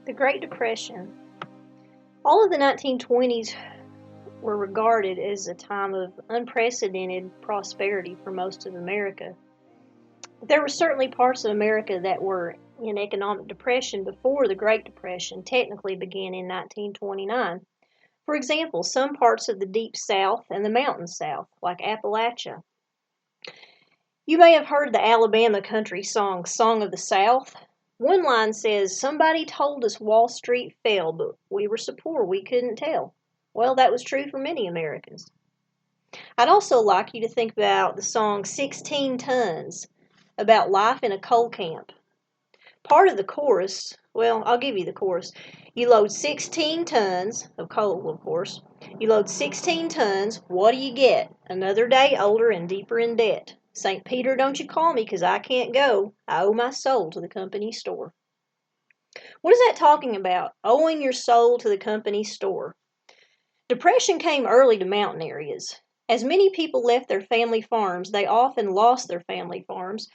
The Great Depression. All of the 1920s were regarded as a time of unprecedented prosperity for most of America. There were certainly parts of America that were in economic depression before the Great Depression technically began in 1929. For example, some parts of the Deep South and the Mountain South, like Appalachia. You may have heard the Alabama country song, Song of the South. One line says, "Somebody told us Wall Street fell, but we were so poor we couldn't tell." Well, that was true for many Americans. I'd also like you to think about the song 16 Tons, about life in a coal camp. Part of the chorus, well, I'll give you the chorus. You load 16 tons of coal, of course. You load 16 tons, what do you get? Another day older and deeper in debt. St. Peter, don't you call me, 'cause I can't go. I owe my soul to the company store. What is that talking about? Owing your soul to the company store. Depression came early to mountain areas. As many people left their family farms, they often lost their family farms.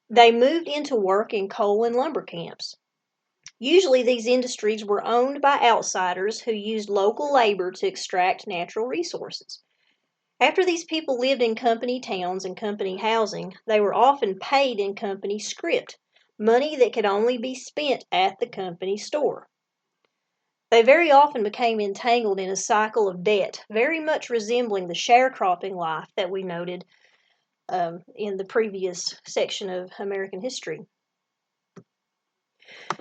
They moved into work in coal and lumber camps. Usually these industries were owned by outsiders who used local labor to extract natural resources. After these people lived in company towns and company housing, they were often paid in company scrip, money that could only be spent at the company store. They very often became entangled in a cycle of debt, very much resembling the sharecropping life that we noted in the previous section of American history.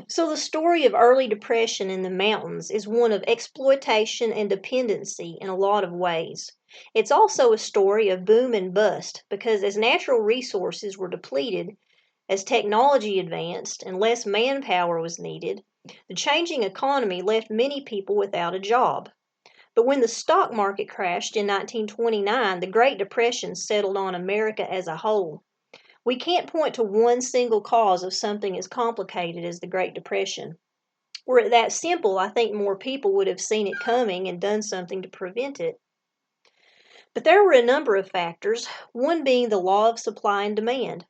So the story of early depression in the mountains is one of exploitation and dependency in a lot of ways. It's also a story of boom and bust because as natural resources were depleted, as technology advanced and less manpower was needed, the changing economy left many people without a job. But when the stock market crashed in 1929, the Great Depression settled on America as a whole. We can't point to one single cause of something as complicated as the Great Depression. Were it that simple, I think more people would have seen it coming and done something to prevent it. But there were a number of factors, one being the law of supply and demand.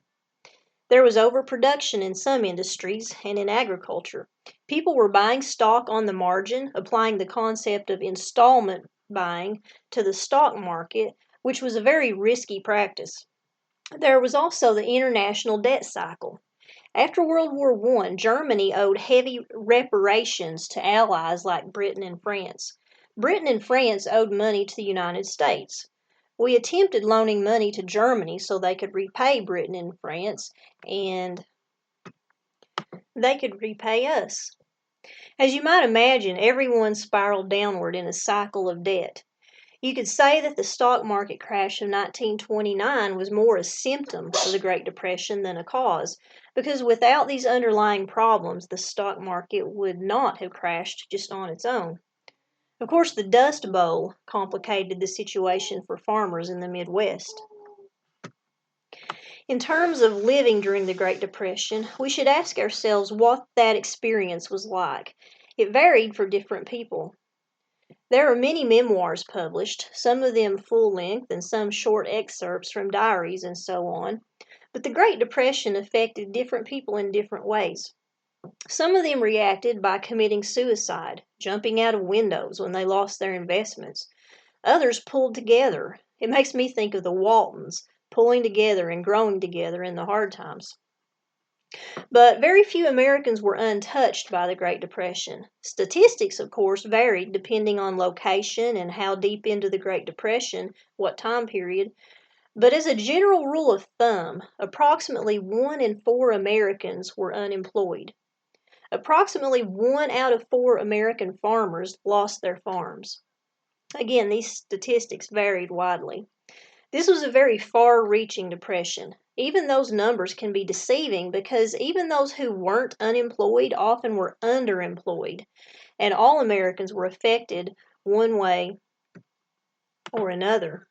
There was overproduction in some industries and in agriculture. People were buying stock on the margin, applying the concept of installment buying to the stock market, which was a very risky practice. There was also the international debt cycle. After World War I, Germany owed heavy reparations to allies like Britain and France. Britain and France owed money to the United States. We attempted loaning money to Germany so they could repay Britain and France, and they could repay us. As you might imagine, everyone spiraled downward in a cycle of debt. You could say that the stock market crash of 1929 was more a symptom of the Great Depression than a cause, because without these underlying problems, the stock market would not have crashed just on its own. Of course, the Dust Bowl complicated the situation for farmers in the Midwest. In terms of living during the Great Depression, we should ask ourselves what that experience was like. It varied for different people. There are many memoirs published, some of them full-length and some short excerpts from diaries and so on, but the Great Depression affected different people in different ways. Some of them reacted by committing suicide, jumping out of windows when they lost their investments. Others pulled together. It makes me think of the Waltons, pulling together and growing together in the hard times. But very few Americans were untouched by the Great Depression. Statistics, of course, varied depending on location and how deep into the Great Depression, what time period. But as a general rule of thumb, approximately 1 in 4 Americans were unemployed. Approximately 1 out of 4 American farmers lost their farms. Again, these statistics varied widely. This was a very far-reaching depression. Even those numbers can be deceiving because even those who weren't unemployed often were underemployed, and all Americans were affected one way or another.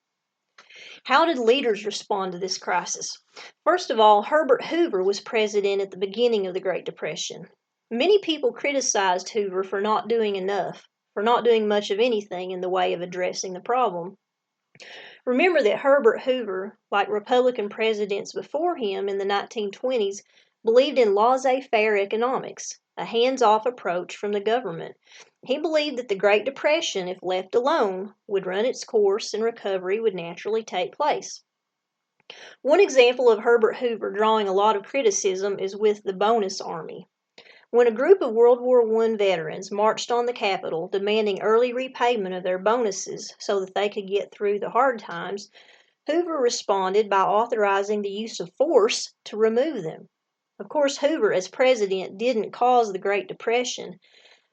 How did leaders respond to this crisis? First of all, Herbert Hoover was president at the beginning of the Great Depression. Many people criticized Hoover for not doing enough, for not doing much of anything in the way of addressing the problem. Remember that Herbert Hoover, like Republican presidents before him in the 1920s, believed in laissez-faire economics. a hands-off approach from the government. He believed that the Great Depression, if left alone, would run its course and recovery would naturally take place. One example of Herbert Hoover drawing a lot of criticism is with the Bonus Army. When a group of World War I veterans marched on the Capitol demanding early repayment of their bonuses so that they could get through the hard times, Hoover responded by authorizing the use of force to remove them. Of course, Hoover, as president, didn't cause the Great Depression,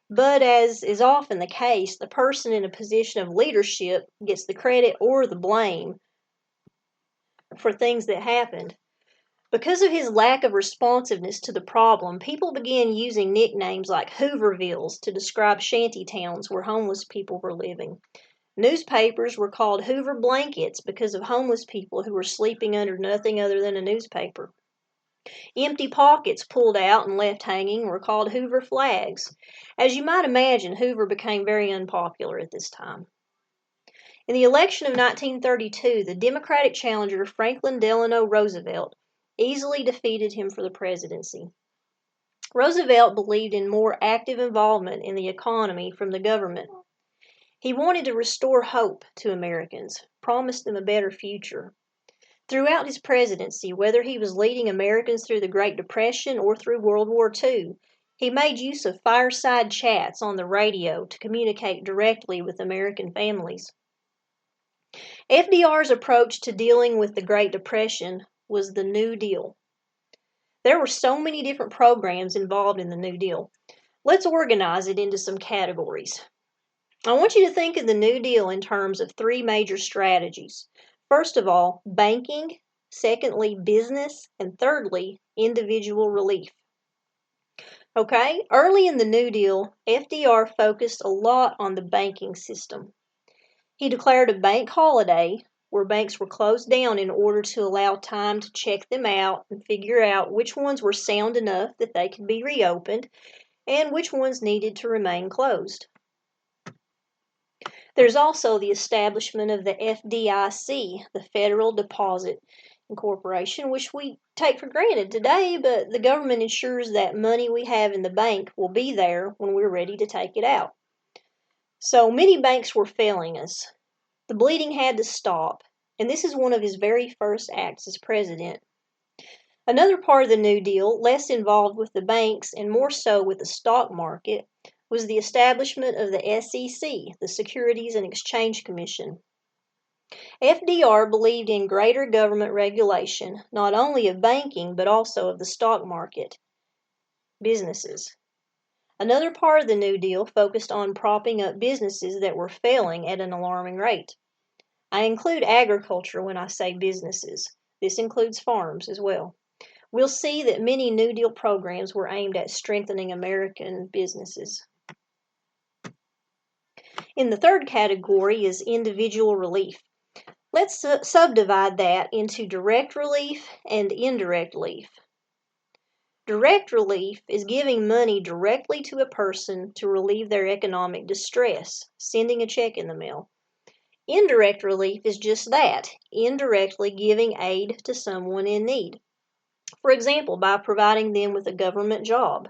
but as is often the case, the person in a position of leadership gets the credit or the blame for things that happened. Because of his lack of responsiveness to the problem, people began using nicknames like Hoovervilles to describe shanty towns where homeless people were living. Newspapers were called Hoover blankets because of homeless people who were sleeping under nothing other than a newspaper. Empty pockets pulled out and left hanging were called Hoover flags. As you might imagine, Hoover became very unpopular at this time. In the election of 1932, the Democratic challenger Franklin Delano Roosevelt easily defeated him for the presidency. Roosevelt believed in more active involvement in the economy from the government. He wanted to restore hope to Americans, promise them a better future. Throughout his presidency, whether he was leading Americans through the Great Depression or through World War II, he made use of fireside chats on the radio to communicate directly with American families. FDR's approach to dealing with the Great Depression was the New Deal. There were so many different programs involved in the New Deal. Let's organize it into some categories. I want you to think of the New Deal in terms of three major strategies. First of all, banking, secondly, business, and thirdly, individual relief. Okay, early in the New Deal, FDR focused a lot on the banking system. He declared a bank holiday where banks were closed down in order to allow time to check them out and figure out which ones were sound enough that they could be reopened and which ones needed to remain closed. There's also the establishment of the FDIC, the Federal Deposit Incorporation, which we take for granted today, but the government ensures that money we have in the bank will be there when we're ready to take it out. So many banks were failing us. The bleeding had to stop, and this is one of his very first acts as president. Another part of the New Deal, less involved with the banks and more so with the stock market, was the establishment of the SEC, the Securities and Exchange Commission. FDR believed in greater government regulation, not only of banking, but also of the stock market, businesses. Another part of the New Deal focused on propping up businesses that were failing at an alarming rate. I include agriculture when I say businesses. This includes farms as well. We'll see that many New Deal programs were aimed at strengthening American businesses. In the third category is individual relief. Let's subdivide that into direct relief and indirect relief. Direct relief is giving money directly to a person to relieve their economic distress, sending a check in the mail. Indirect relief is just that, indirectly giving aid to someone in need. For example, by providing them with a government job.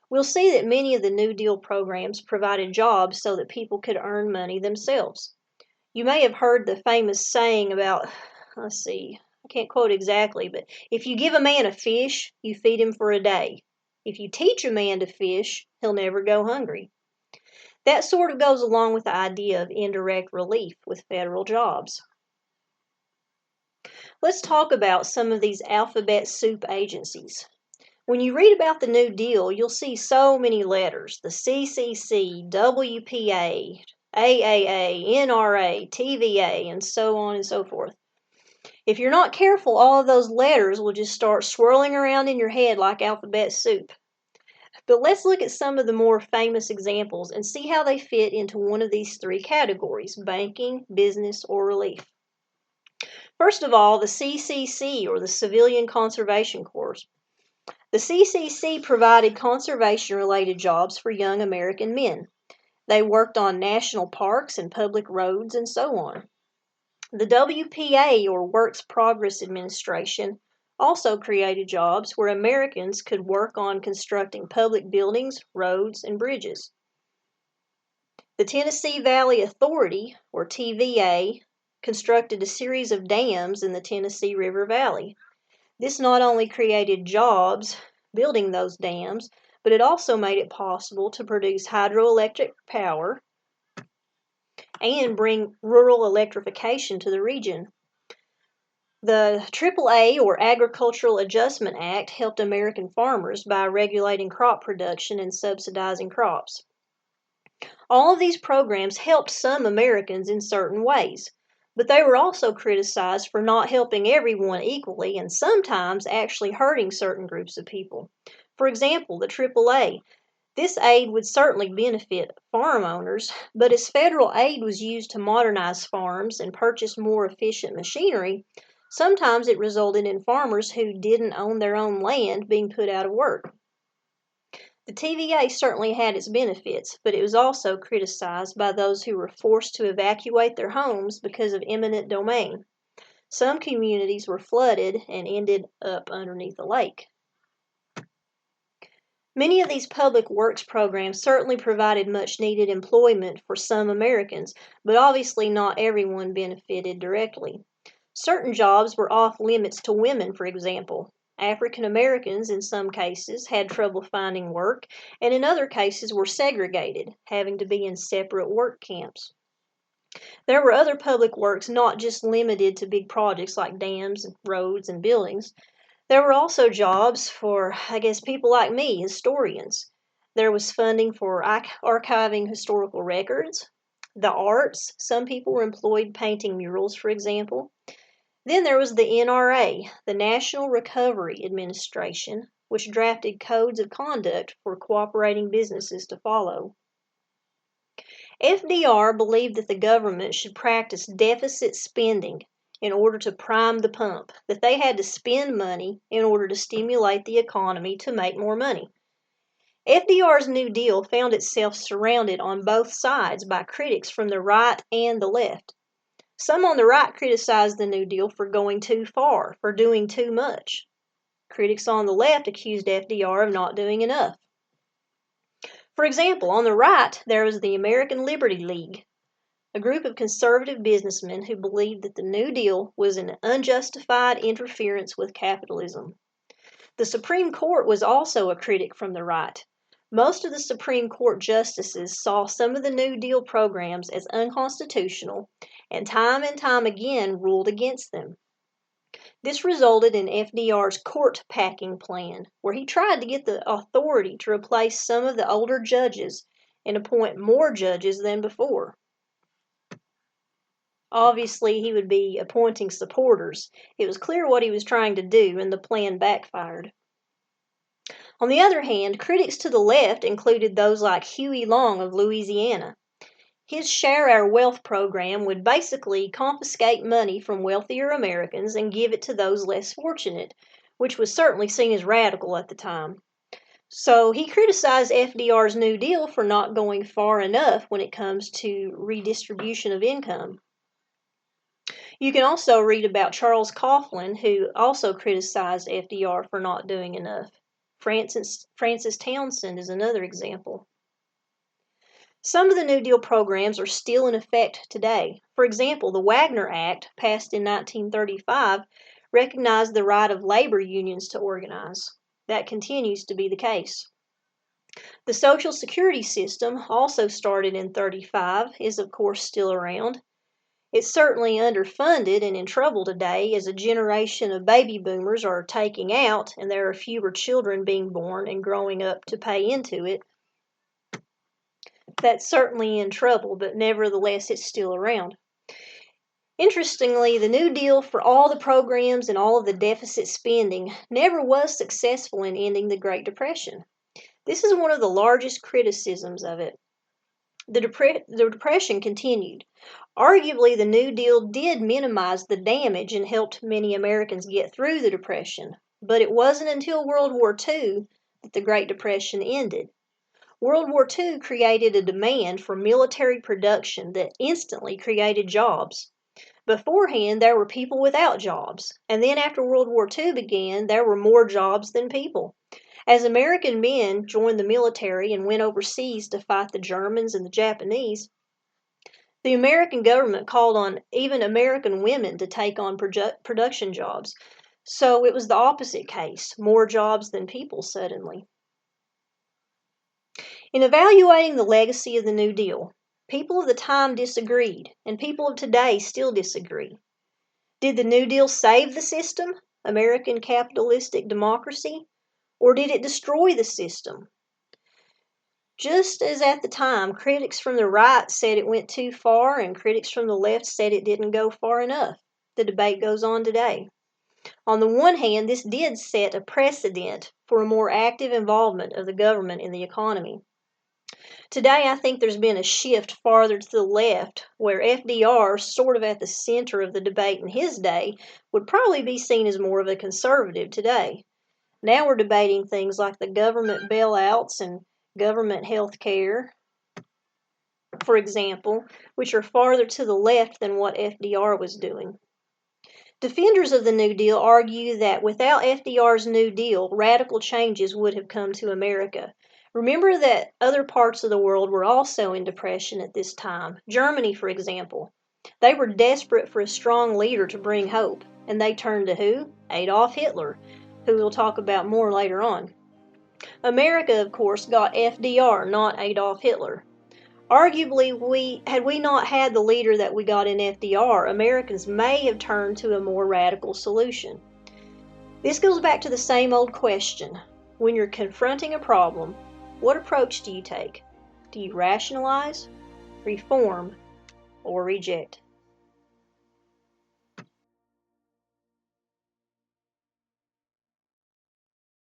We'll see that many of the New Deal programs provided jobs so that people could earn money themselves. You may have heard the famous saying about, I can't quote exactly, but if you give a man a fish, you feed him for a day. If you teach a man to fish, he'll never go hungry. That sort of goes along with the idea of indirect relief with federal jobs. Let's talk about some of these alphabet soup agencies. When you read about the New Deal, you'll see so many letters, the CCC, WPA, AAA, NRA, TVA, and so on and so forth. If you're not careful, all of those letters will just start swirling around in your head like alphabet soup. But let's look at some of the more famous examples and see how they fit into one of these three categories, banking, business, or relief. First of all, the CCC, or the Civilian Conservation Corps. The CCC provided conservation-related jobs for young American men. They worked on national parks and public roads and so on. The WPA, or Works Progress Administration, also created jobs where Americans could work on constructing public buildings, roads, and bridges. The Tennessee Valley Authority, or TVA, constructed a series of dams in the Tennessee River Valley. This not only created jobs building those dams, but it also made it possible to produce hydroelectric power and bring rural electrification to the region. The AAA, or Agricultural Adjustment Act, helped American farmers by regulating crop production and subsidizing crops. All of these programs helped some Americans in certain ways, but they were also criticized for not helping everyone equally and sometimes actually hurting certain groups of people. For example, the AAA. This aid would certainly benefit farm owners, but as federal aid was used to modernize farms and purchase more efficient machinery, sometimes it resulted in farmers who didn't own their own land being put out of work. The TVA certainly had its benefits, but it was also criticized by those who were forced to evacuate their homes because of eminent domain. Some communities were flooded and ended up underneath a lake. Many of these public works programs certainly provided much needed employment for some Americans, but obviously not everyone benefited directly. Certain jobs were off limits to women, for example. African Americans, in some cases, had trouble finding work, and in other cases were segregated, having to be in separate work camps. There were other public works not just limited to big projects like dams, roads, and buildings. There were also jobs for, people like me, historians. There was funding for archiving historical records, the arts. Some people were employed painting murals, for example. Then there was the NRA, the National Recovery Administration, which drafted codes of conduct for cooperating businesses to follow. FDR believed that the government should practice deficit spending in order to prime the pump, that they had to spend money in order to stimulate the economy to make more money. FDR's New Deal found itself surrounded on both sides by critics from the right and the left. Some on the right criticized the New Deal for going too far, for doing too much. Critics on the left accused FDR of not doing enough. For example, on the right, there was the American Liberty League, a group of conservative businessmen who believed that the New Deal was an unjustified interference with capitalism. The Supreme Court was also a critic from the right. Most of the Supreme Court justices saw some of the New Deal programs as unconstitutional and time again ruled against them. This resulted in FDR's court packing plan, where he tried to get the authority to replace some of the older judges and appoint more judges than before. Obviously, he would be appointing supporters. It was clear what he was trying to do, and the plan backfired. On the other hand, critics to the left included those like Huey Long of Louisiana. His Share Our Wealth program would basically confiscate money from wealthier Americans and give it to those less fortunate, which was certainly seen as radical at the time. So he criticized FDR's New Deal for not going far enough when it comes to redistribution of income. You can also read about Charles Coughlin, who also criticized FDR for not doing enough. Francis Townsend is another example. Some of the New Deal programs are still in effect today. For example, the Wagner Act, passed in 1935, recognized the right of labor unions to organize. That continues to be the case. The Social Security system, also started in 1935, is of course still around. It's certainly underfunded and in trouble today as a generation of baby boomers are taking out and there are fewer children being born and growing up to pay into it. That's certainly in trouble, but nevertheless it's still around. Interestingly, the New Deal, for all the programs and all of the deficit spending, never was successful in ending the Great Depression. This is one of the largest criticisms of it. The Depression continued. Arguably, the New Deal did minimize the damage and helped many Americans get through the Depression, but it wasn't until World War II that the Great Depression ended. World War II created a demand for military production that instantly created jobs. Beforehand, there were people without jobs, and then after World War II began, there were more jobs than people. As American men joined the military and went overseas to fight the Germans and the Japanese, the American government called on even American women to take on production jobs. So it was the opposite case, more jobs than people suddenly. In evaluating the legacy of the New Deal, people of the time disagreed, and people of today still disagree. Did the New Deal save the system, American capitalistic democracy, or did it destroy the system? Just as at the time, critics from the right said it went too far and critics from the left said it didn't go far enough, the debate goes on today. On the one hand, this did set a precedent for a more active involvement of the government in the economy. Today, I think there's been a shift farther to the left, where FDR, sort of at the center of the debate in his day, would probably be seen as more of a conservative today. Now we're debating things like the government bailouts and government health care, for example, which are farther to the left than what FDR was doing. Defenders of the New Deal argue that without FDR's New Deal, radical changes would have come to America. Remember that other parts of the world were also in depression at this time. Germany, for example. They were desperate for a strong leader to bring hope, and they turned to who? Adolf Hitler, who we'll talk about more later on. America, of course, got FDR, not Adolf Hitler. Arguably, had we not had the leader that we got in FDR, Americans may have turned to a more radical solution. This goes back to the same old question. When you're confronting a problem, what approach do you take? Do you rationalize, reform, or reject?